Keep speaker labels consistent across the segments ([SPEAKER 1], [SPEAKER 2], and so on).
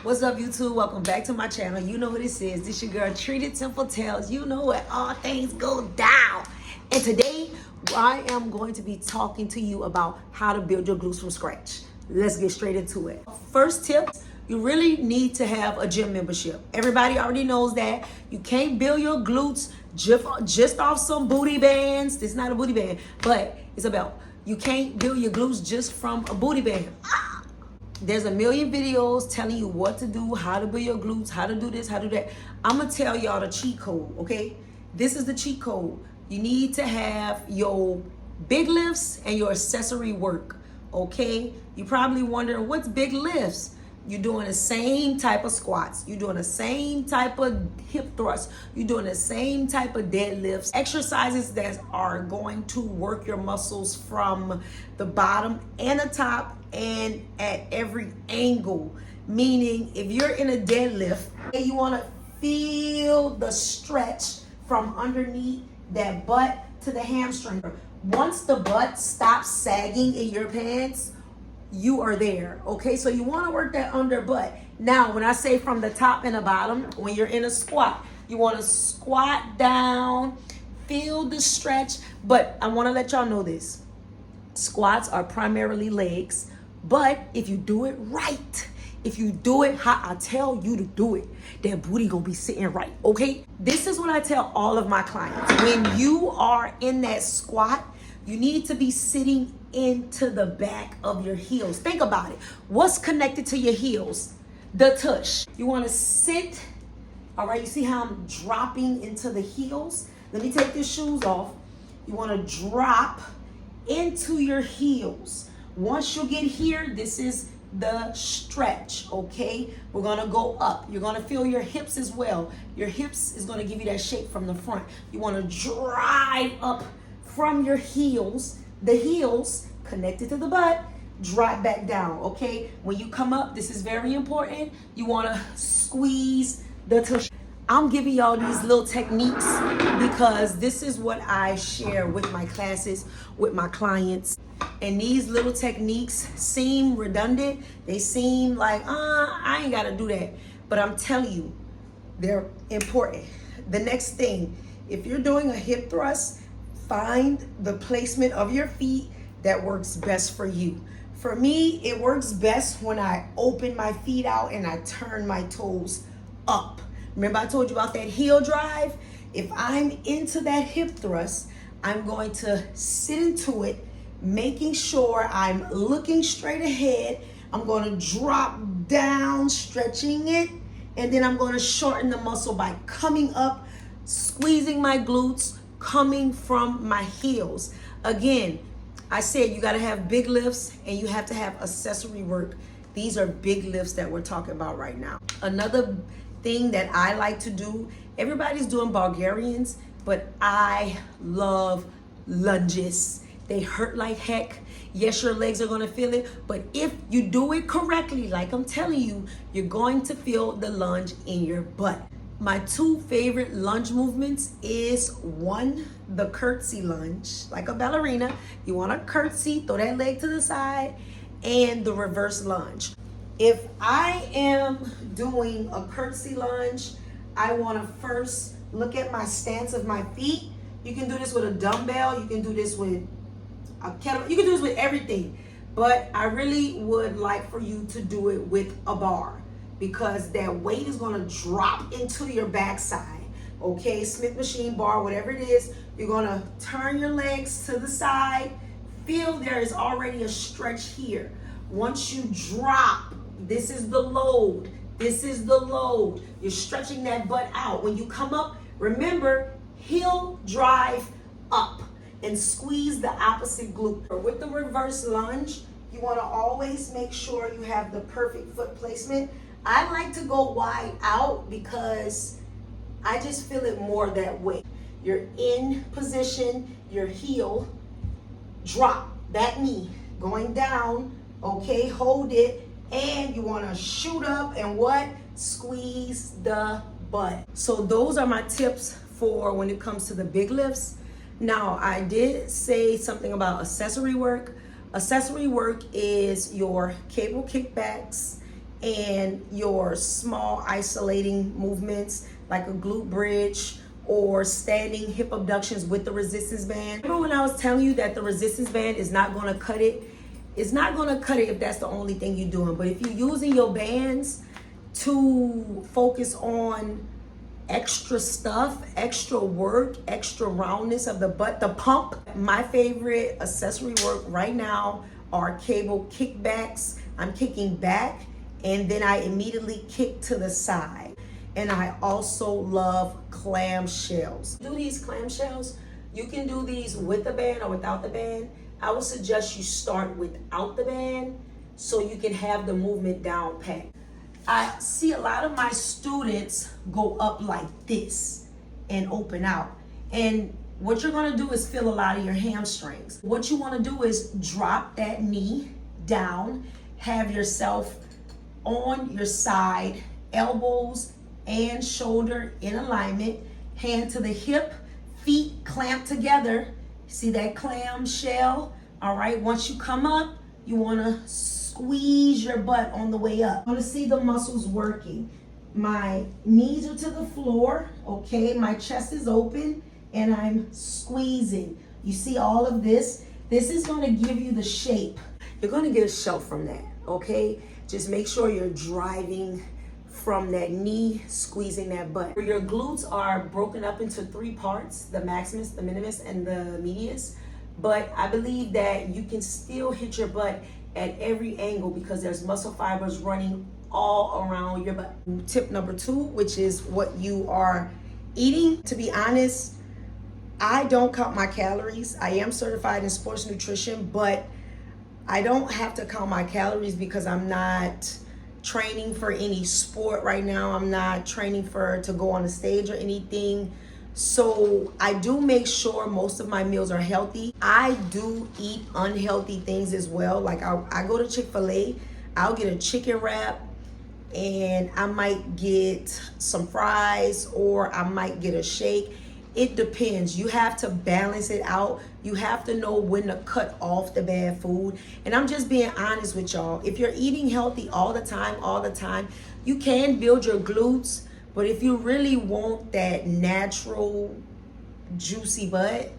[SPEAKER 1] What's up, YouTube? Welcome back to my channel. You know who this is. This your girl, Treated Simple Tales. You know where all things go down. And today, I am going to be talking to you about how to build your glutes from scratch. Let's get straight into it. First tip, you really need to have a gym membership. Everybody already knows that. You can't build your glutes just off some booty bands. This is not a booty band, but it's a belt. You can't build your glutes just from a booty band. There's a million videos telling you what to do, how to build your glutes, how to do this, how to do that. I'm gonna tell y'all the cheat code, okay? This is the cheat code. You need to have your big lifts and your accessory work, okay? You're probably wondering, what's big lifts? You're doing the same type of squats. You're doing the same type of hip thrusts. You're doing the same type of deadlifts. Exercises that are going to work your muscles from the bottom and the top and at every angle. Meaning, if you're in a deadlift and you want to feel the stretch from underneath that butt to the hamstring. Once the butt stops sagging in your pants, you are there, okay? So you want to work that under butt. Now, when I say from the top and the bottom, when you're in a squat, you want to squat down, feel the stretch. But I want to let y'all know this. Squats are primarily legs, but if you do it right, if you do it how I tell you to do it, that booty gonna be sitting right, okay? This is what I tell all of my clients. When you are in that squat, you need to be sitting into the back of your heels. Think about it. What's connected to your heels? The tush. You want to sit, all right? You see how I'm dropping into the heels? Let me take these shoes off. You want to drop into your heels. Once you get here, this is the stretch, okay? We're going to go up. You're going to feel your hips as well. Your hips is going to give you that shape from the front. You want to drive up from your heels, the heels connected to the butt, drop back down, okay? When you come up, this is very important. You wanna squeeze the tush. I'm giving y'all these little techniques because this is what I share with my classes, with my clients. And these little techniques seem redundant. They seem like, I ain't gotta do that. But I'm telling you, they're important. The next thing, if you're doing a hip thrust, find the placement of your feet that works best for you. For me, it works best when I open my feet out and I turn my toes up. Remember I told you about that heel drive? If I'm into that hip thrust, I'm going to sit into it, making sure I'm looking straight ahead. I'm going to drop down, stretching it, and then I'm going to shorten the muscle by coming up, squeezing my glutes, coming from my heels. Again, I said you got to have big lifts and you have to have accessory work. These are big lifts that we're talking about right now. Another thing that I like to do, everybody's doing Bulgarians, but I love lunges. They hurt like heck. Yes, your legs are going to feel it, but if you do it correctly, like I'm telling you, you're going to feel the lunge in your butt. My two favorite lunge movements is one, the curtsy lunge, like a ballerina. You want to curtsy, throw that leg to the side, and the reverse lunge. If I am doing a curtsy lunge, I want to first look at my stance of my feet. You can do this with a dumbbell. You can do this with a kettlebell. You can do this with everything. But I really would like for you to do it with a bar, because that weight is going to drop into your backside, okay? Smith machine bar, whatever it is, you're going to turn your legs to the side. Feel there is already a stretch here. Once you drop, this is the load. This is the load. You're stretching that butt out. When you come up, remember, heel drive up and squeeze the opposite glute. With the reverse lunge, you want to always make sure you have the perfect foot placement. I like to go wide out because I just feel it more that way. You're in position, your heel, drop that knee, going down, okay, hold it, and you want to shoot up and what? Squeeze the butt. So those are my tips for when it comes to the big lifts. Now, I did say something about accessory work. Accessory work is your cable kickbacks and your small isolating movements like a glute bridge or standing hip abductions with the resistance band. Remember when I was telling you that the resistance band is not going to cut it? It's not going to cut it if that's the only thing you're doing. But if you're using your bands to focus on extra stuff, extra work, extra roundness of the butt, the pump. My favorite accessory work right now are cable kickbacks. I'm kicking back and then I immediately kick to the side. And I also love clamshells. Do these clamshells, you can do these with the band or without the band. I would suggest you start without the band so you can have the movement down pat. I see a lot of my students go up like this and open out. And what you're gonna do is feel a lot of your hamstrings. What you wanna do is drop that knee down, have yourself on your side, elbows and shoulder in alignment, hand to the hip, feet clamped together. See that clamshell? All right, once you come up, you wanna squeeze your butt on the way up. I wanna see the muscles working. My knees are to the floor, okay? My chest is open and I'm squeezing. You see all of this? This is gonna give you the shape. You're gonna get a shelf from that, okay? Just make sure you're driving from that knee, squeezing that butt. Your glutes are broken up into 3 parts, the maximus, the minimus, and the medius. But I believe that you can still hit your butt at every angle because there's muscle fibers running all around your butt. Tip number 2, which is what you are eating. To be honest, I don't count my calories. I am certified in sports nutrition, but I don't have to count my calories because I'm not training for any sport right now. I'm not training to go on a stage or anything. So I do make sure most of my meals are healthy. I do eat unhealthy things as well. Like I go to Chick-fil-A, I'll get a chicken wrap and I might get some fries or I might get a shake. It depends. You have to balance it out. You have to know when to cut off the bad food. And I'm just being honest with y'all. If you're eating healthy all the time, you can build your glutes. But if you really want that natural, juicy butt,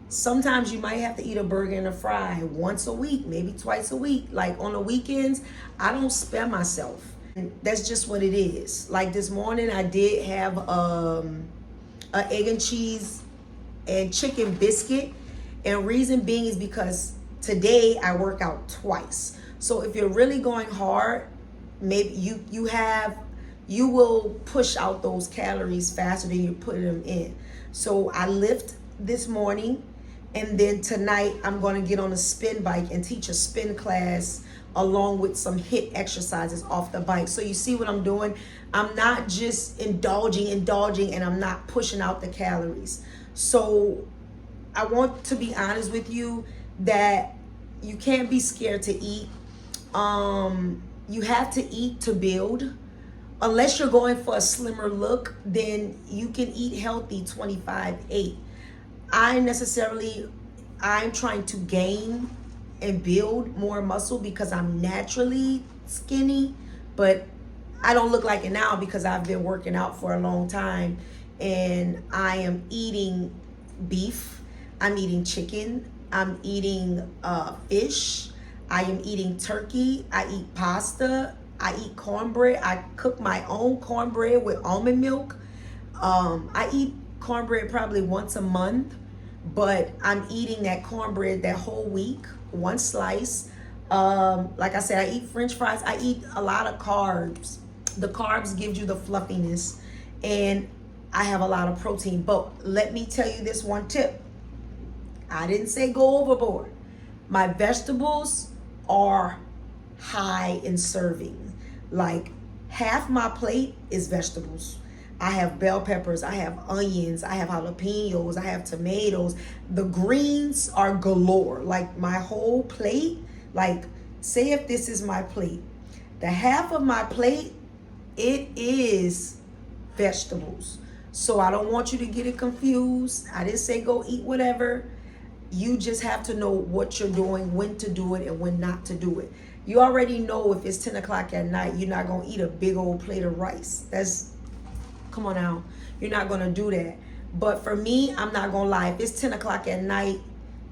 [SPEAKER 1] sometimes you might have to eat a burger and a fry once a week, maybe twice a week. Like on the weekends, I don't spare myself. And that's just what it is. Like this morning, I did have an egg and cheese and chicken biscuit. And reason being is because today I work out twice. So if you're really going hard, maybe you will push out those calories faster than you're putting them in. So I lift this morning, and then tonight I'm going to get on a spin bike and teach a spin class along with some HIIT exercises off the bike. So you see what I'm doing? I'm not just indulging, and I'm not pushing out the calories. So I want to be honest with you that you can't be scared to eat. You have to eat to build. Unless you're going for a slimmer look, then you can eat healthy 25/8. I'm trying to gain and build more muscle because I'm naturally skinny, but I don't look like it now because I've been working out for a long time and I am eating beef, I'm eating chicken, I'm eating fish, I am eating turkey, I eat pasta, I eat cornbread. I cook my own cornbread with almond milk. I eat cornbread probably once a month, but I'm eating that cornbread that whole week, one slice. Like I said, I eat French fries. I eat a lot of carbs. The carbs give you the fluffiness, and I have a lot of protein. But let me tell you this one tip. I didn't say go overboard. My vegetables are high in serving. Like half my plate is vegetables. I have bell peppers, I have onions, I have jalapenos, I have tomatoes. The greens are galore. Like my whole plate, like say if this is my plate, the half of my plate, it is vegetables. So I don't want you to get it confused. I didn't say go eat whatever. You just have to know what you're doing, when to do it, and when not to do it. You already know if it's 10 o'clock at night, you're not going to eat a big old plate of rice. Come on now. You're not going to do that. But for me, I'm not going to lie. If it's 10 o'clock at night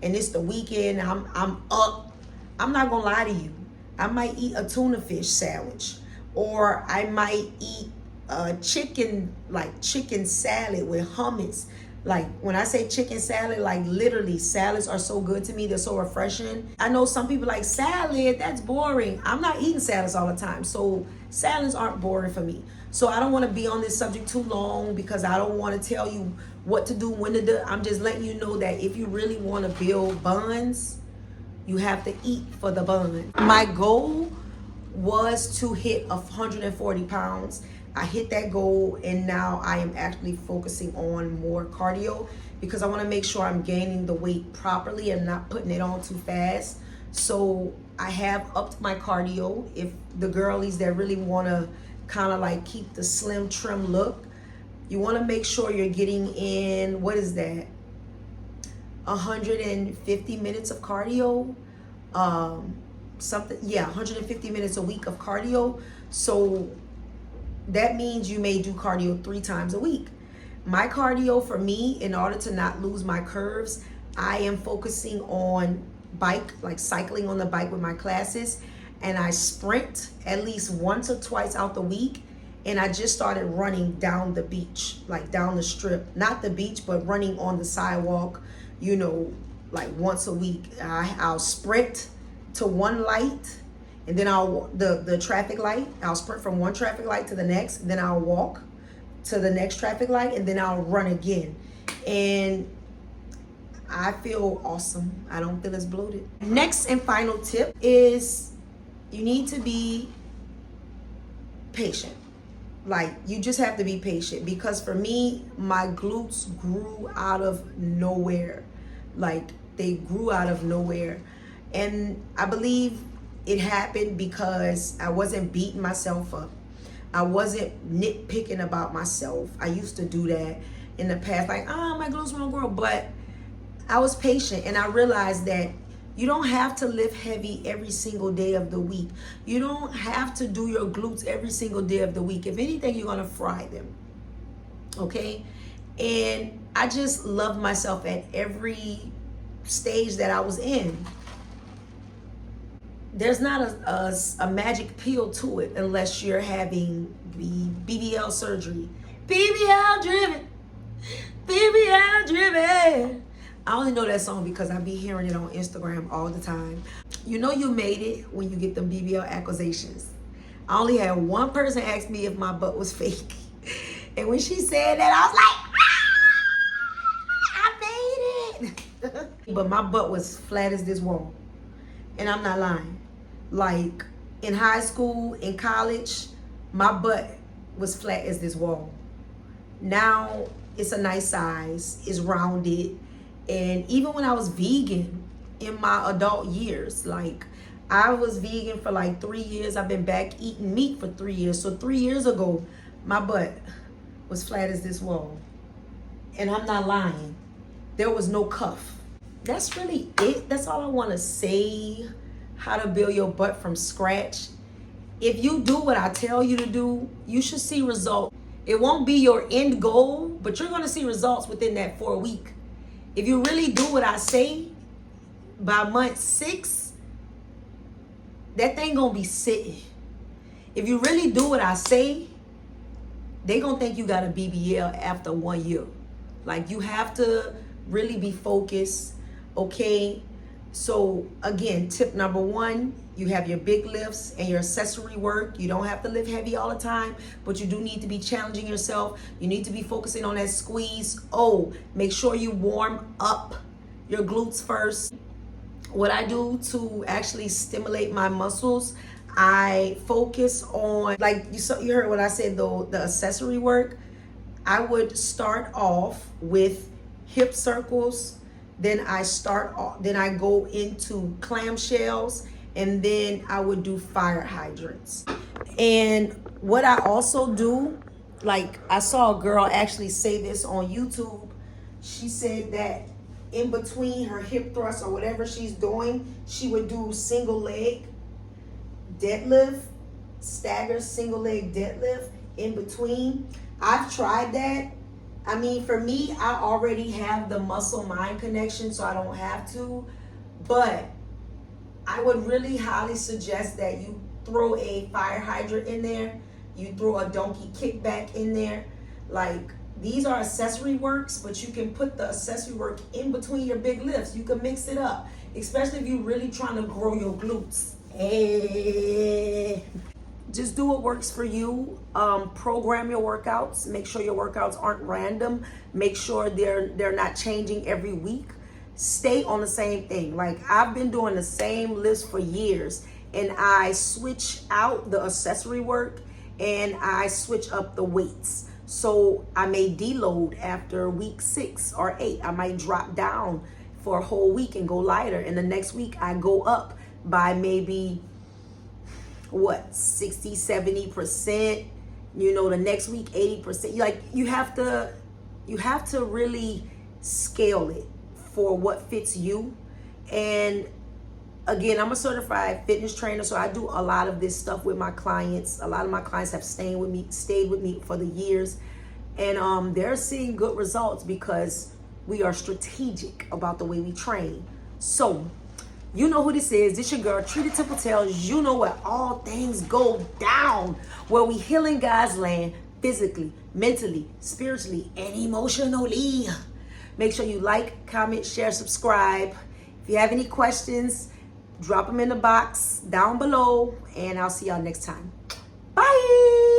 [SPEAKER 1] and it's the weekend, I'm up, I'm not going to lie to you. I might eat a tuna fish sandwich, or I might eat chicken salad with hummus. Like, when I say chicken salad, like literally, salads are so good to me. They're so refreshing. I know some people like salad, that's boring. I'm not eating salads all the time, so salads aren't boring for me. So I don't want to be on this subject too long, because I don't want to tell you what to do, when to do. I'm just letting you know that if you really want to build buns, you have to eat for the bun. My goal was to hit 140 pounds. I hit that goal, and now I am actually focusing on more cardio, because I want to make sure I'm gaining the weight properly and not putting it on too fast. So I have upped my cardio. If the girlies that really want to kind of like keep the slim trim look, you want to make sure you're getting in, what is that, 150 minutes of cardio, 150 minutes a week of cardio. So that means you may do cardio 3 times a week. My cardio for me, in order to not lose my curves, I am focusing on bike, like cycling on the bike with my classes, and I sprint at least once or twice out the week. And I just started running down the beach, like down the strip, not the beach, but running on the sidewalk, like once a week. I'll sprint to one light, and then the traffic light, I'll sprint from one traffic light to the next, then I'll walk to the next traffic light, and then I'll run again. And I feel awesome. I don't feel as bloated. Next and final tip is you need to be patient. Like, you just have to be patient, because for me, my glutes grew out of nowhere. Like, they grew out of nowhere. And I believe it happened because I wasn't beating myself up. I wasn't nitpicking about myself. I used to do that in the past, like, my glutes won't grow. But I was patient, and I realized that you don't have to lift heavy every single day of the week. You don't have to do your glutes every single day of the week. If anything, you're gonna fry them, okay? And I just loved myself at every stage that I was in. There's not a magic pill to it unless you're having BBL surgery. BBL driven. I only know that song because I be hearing it on Instagram all the time. You know you made it when you get them BBL accusations. I only had one person ask me if my butt was fake. And when she said that, I was like, I made it. But my butt was flat as this wall. And I'm not lying. Like, in high school, in college, my butt was flat as this wall. Now, it's a nice size. It's rounded. And even when I was vegan in my adult years, like, I was vegan for like 3 years. I've been back eating meat for 3 years. So 3 years ago, my butt was flat as this wall. And I'm not lying. There was no cuff. That's really it. That's all I want to say. How to build your butt from scratch. If you do what I tell you to do, you should see results. It won't be your end goal, but you're going to see results within that 4 week. If you really do what I say, by month 6, that thing gonna be sitting. If you really do what I say, they gonna think you got a BBL after 1 year. Like, you have to really be focused, okay? So again, tip number 1, you have your big lifts and your accessory work. You don't have to lift heavy all the time, but you do need to be challenging yourself. You need to be focusing on that squeeze. Oh, make sure you warm up your glutes first. What I do to actually stimulate my muscles, I focus on, like you heard what I said, though, the accessory work. I would start off with hip circles. Then I go into clamshells, and then I would do fire hydrants. And what I also do, like, I saw a girl actually say this on YouTube. She said that in between her hip thrusts or whatever she's doing, she would do single leg. deadlift, stagger single leg deadlift in between. I've tried that. I mean, for me, I already have the muscle mind connection, so I don't have to. But I would really highly suggest that you throw a fire hydrant in there. You throw a donkey kickback in there. Like, these are accessory works, but you can put the accessory work in between your big lifts. You can mix it up, especially if you're really trying to grow your glutes. Hey. Just do what works for you. Program your workouts. Make sure your workouts aren't random. Make sure they're not changing every week. Stay on the same thing. Like, I've been doing the same lifts for years, and I switch out the accessory work and I switch up the weights. So I may deload after week 6 or 8. I might drop down for a whole week and go lighter, and the next week I go up by maybe 60-70%, the next week 80%. Like, you have to really scale it for what fits you. And again, I'm a certified fitness trainer, so I do a lot of this stuff with my clients. A lot of my clients have stayed with me for the years, and they're seeing good results because we are strategic about the way we train. So you know who this is. This your girl, Treated Temple Tales. You know where all things go down, where we healing God's land physically, mentally, spiritually, and emotionally. Make sure you like, comment, share, subscribe. If you have any questions, drop them in the box down below, and I'll see y'all next time. Bye.